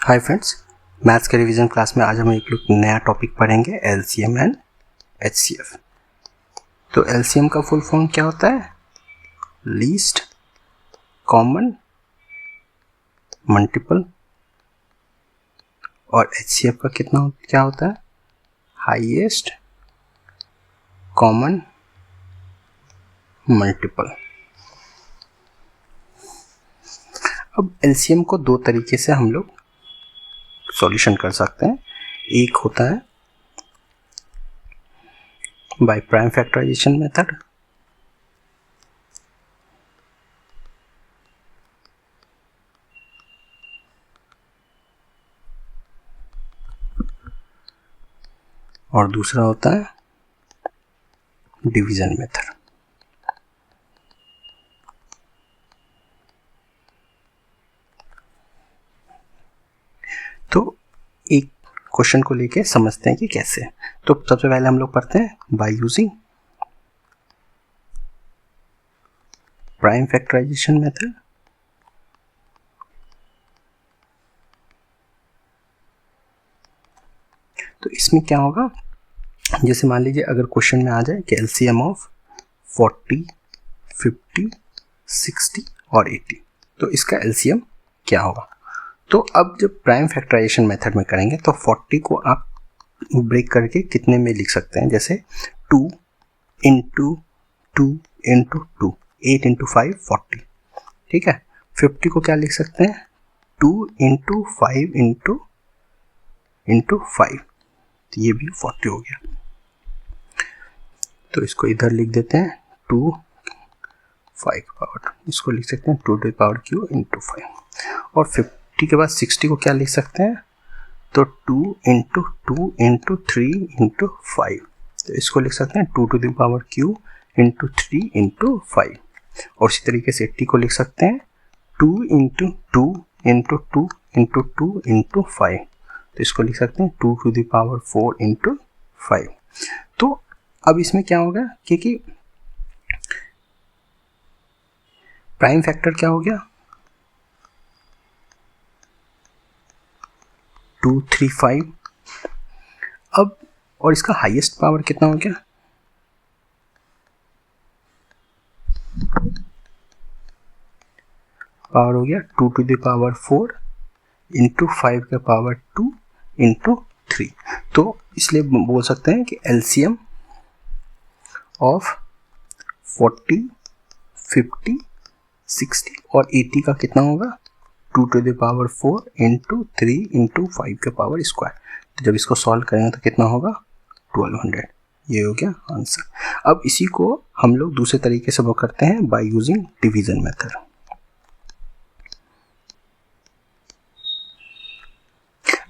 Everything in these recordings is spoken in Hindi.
हाय फ्रेंड्स, मैथ्स के रिवीजन क्लास में आज हम एक नया टॉपिक पढ़ेंगे एलसीएम एंड एचसीएफ। तो एलसीएम का फुल फॉर्म क्या होता है? Least common multiple. और एचसीएफ का क्या होता है? Highest common multiple. अब एलसीएम को दो तरीके से हम लोग सॉल्यूशन कर सकते हैं। एक होता है बाय प्राइम फैक्टराइजेशन मेथड, और दूसरा होता है डिवीजन मेथड। तो एक क्वेश्चन को लेके समझते हैं कि कैसे। तो सबसे पहले हम लोग पढ़ते हैं by using prime factorisation method. तो इसमें क्या होगा, जैसे मान लीजिए अगर क्वेश्चन में आ जाए कि एलसीएम ऑफ 40, 50, 60 और 80, तो इसका एलसीएम क्या होगा। तो अब जब प्राइम फैक्टराइजेशन मेथड में करेंगे तो 40 को आप ब्रेक करके कितने में लिख सकते हैं, जैसे 2 इंटू 2 इंटू 2, 8 इंटू 5 40। ठीक है। 50 को क्या लिख सकते हैं? 2 इंटू 5 इंटू 5, तो ये भी 40 हो गया। तो इसको इधर लिख देते हैं 2 5 का पावर, इसको लिख सकते हैं 2 to the power q into 5। और 50 के बाद 60 को क्या लिख सकते हैं? तो 2 इंटू 2 इंटू 3 इंटू 5, तो इसको लिख सकते हैं 2 to the power q into 3 into 5। और इसी तरीके से 80 को लिख सकते हैं 2 इंटू 2 इंटू 2 इंटू 2 इंटू 5, तो इसको लिख सकते हैं 2 टू द पावर 4 इंटू 5। तो अब इसमें क्या होगा, क्योंकि प्राइम फैक्टर क्या हो गया 235। अब और इसका हाईएस्ट पावर कितना हो गया? पावर हो गया 2 टू द पावर 4 इंटू 5 का पावर 2 इंटू 3। तो इसलिए बोल सकते हैं कि एलसीएम ऑफ 40, 50, 60 और 80 का कितना होगा? 2 to the power 4 into 3 into 5 का पावर स्क्वायर। तो जब इसको सॉल्व करेंगे तो कितना होगा? 1200। ये हो गया आंसर। अब इसी को हम लोग दूसरे तरीके से वो करते हैं बाय यूजिंग डिवीजन मेथड।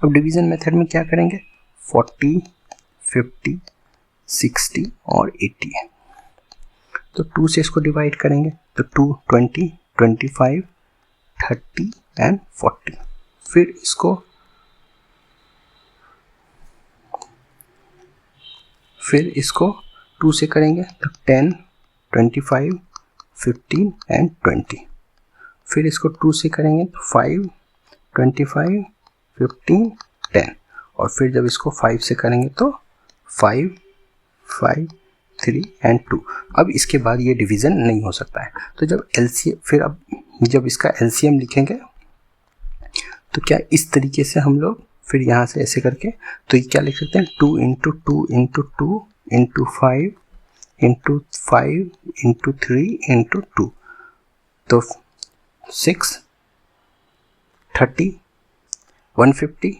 अब डिवीजन मेथड में क्या करेंगे? 40, 50, 60 और 80 है, तो 2 से इसको डिवाइड करेंगे तो 2 20, 25, 30 एंड 40। फिर इसको 2 से करेंगे तो 10, 25, 15 एंड 20। फिर इसको 2 से करेंगे तो 5, 25, 15, 10। और फिर जब इसको 5 से करेंगे तो 5, 5, 3 एंड 2। अब इसके बाद ये डिवीज़न नहीं हो सकता है। तो जब एलसीएम, फिर अब जब इसका एलसीएम लिखेंगे तो क्या इस तरीके से हम लोग फिर यहाँ से ऐसे करके, तो ये क्या लिख सकते हैं? 2 into 2 into 2 into 5 into 5 into 3 into 2, तो 6, 30, 150,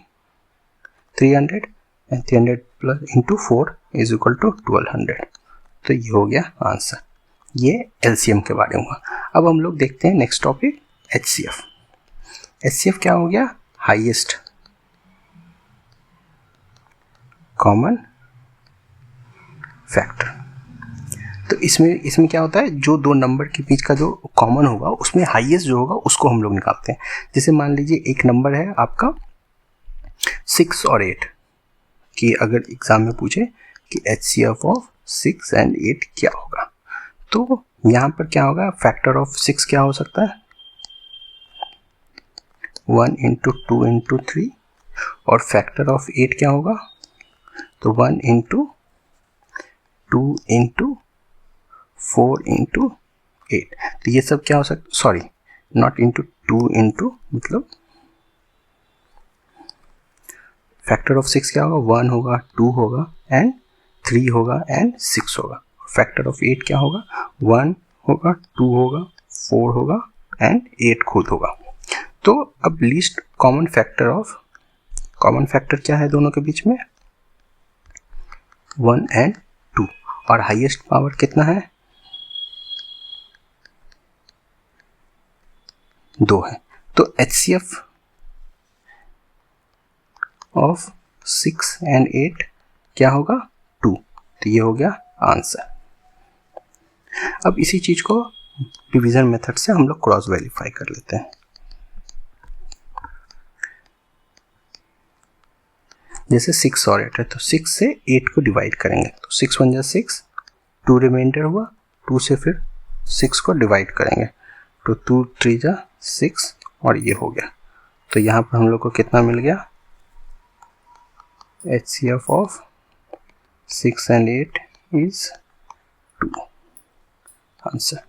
300 and 300 plus into 4 is equal to 1200। तो ये हो गया आंसर। ये एलसीएम के बारे में हुआ। अब हम लोग देखते हैं नेक्स्ट टॉपिक एचसीएफ। एचसीएफ क्या हो गया? Highest common factor. तो इसमें क्या होता है, जो दो नंबर के बीच का जो कॉमन होगा उसमें हाईएस्ट जो होगा उसको हम लोग निकालते हैं। जैसे मान लीजिए एक नंबर है आपका 6 और 8 कि अगर एग्जाम में पूछे कि एचसीएफ ऑफ 6 एंड 8 क्या होगा, तो यहाँ पर क्या होगा? फैक्टर ऑफ 6 क्या हो सकता है? 1 इंटू 2 इंटू 3 और फैक्टर ऑफ 8 क्या होगा, तो 1 इंटू 2 इंटू 4 इंटू 8। तो ये सब क्या हो सकता, सॉरी नॉट इंटू 2 इंटू, मतलब फैक्टर ऑफ 6 क्या होगा, 1 होगा, 2 होगा एंड 3 होगा एंड 6 होगा। फैक्टर ऑफ 8 क्या होगा, 1 होगा, 2 होगा, 4 होगा एंड 8 खुद होगा। तो अब लीस्ट कॉमन फैक्टर क्या है दोनों के बीच में, 1 एंड 2, और हाईएस्ट पावर कितना है, 2 है। तो HCF ऑफ 6 एंड 8 क्या होगा, 2। तो ये हो गया आंसर। अब इसी चीज को डिवीजन मेथड से हम लोग क्रॉस वेरीफाई कर लेते हैं। जैसे 6 और 8 है तो 6 से 8 को डिवाइड करेंगे, तो 6 1 जा 6, 2 रिमाइंडर हुआ, 2 से फिर 6 को डिवाइड करेंगे, तो 2 3 जा 6 और ये हो गया। तो यहाँ पर हम लोग को कितना मिल गया, HCF of 6 and 8 is 2 answer.